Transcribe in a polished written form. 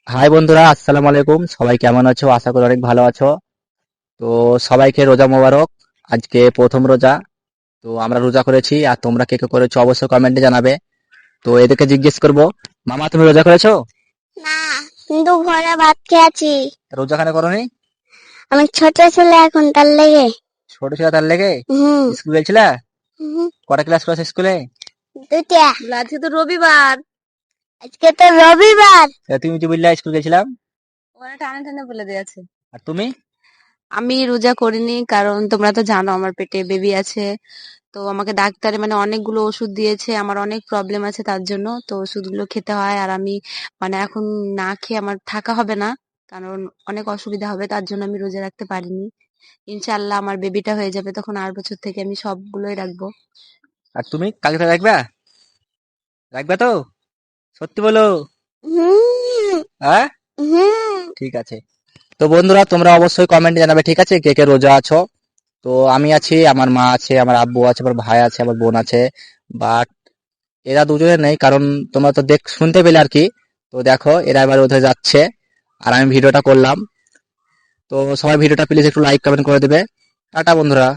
High বন্ধুরা, আসসালামু আলাইকুম। সবাই কেমন আছো? আশা করি অনেক ভালো আছো। তো সবাইকে রোজা মোবারক। আজকে প্রথম রোজা। তো আমরা রোজা করেছি, আর তোমরা কে কে করেছো অবশ্যই কমেন্টে জানাবে। তো এদেরকে জিজ্ঞেস করবো, মামা তুমি রোজা করেছো? না, কিন্তু ঘরে ভাত খেয়ে আছি। রোজা খানে করোনি? আমি ছোট ছেলে এখন তার লেগে। ছোট ছিল তার লেগে? হুম স্কুল গেছিলা? হুম, কটা ক্লাস করেছো স্কুলে? দুটা। আজকে তো রবিবার। আজকে তো রবিবার। তা তুমি যে বললা স্কুল গেছিলাম। ওরা টানে টানে বলে দিয়েছে। আর তুমি? আমি রোজা করিনি, কারণ তোমরা তো জানো আমার পেটে বেবি আছে। তো আমাকে ডাক্তারে অনেকগুলো ওষুধ দিয়েছে, আমার অনেক প্রবলেম আছে, তার জন্য তো ওষুধগুলো খেতে হয়। আর আমি এখন না খেয়ে আমার থাকা হবে না, কারণ অনেক অসুবিধা হবে, তার জন্য আমি রোজা রাখতে পারিনি। ইনশাআল্লাহ আমার বেবিটা হয়ে যাবে, তখন আর বছর থেকে আমি সবগুলোই রাখবো। আর তুমি কালকে রাখবা? রাখবা তো? সত্যি বলো। হুম হ্যাঁ, হুম। ঠিক আছে। তো বন্ধুরা, তোমরা অবশ্যই কমেন্টে জানাবে, ঠিক আছে, কে কে রোজা আছো। তো আমি আছি, আমার মা আছে, আমার আব্বু আছে, আমার ভাই আছে, আমার বোন আছে। বাট এরা দুজনে নেই, কারণ তোমরা তো শুনতে পেলে আর কি। তো দেখো, এরা এবার ওদের যাচ্ছে, আর আমি ভিডিওটা করলাম। তো সবাই ভিডিওটা প্লিজ একটু লাইক কমেন্ট করে দেবে। টাটা বন্ধুরা।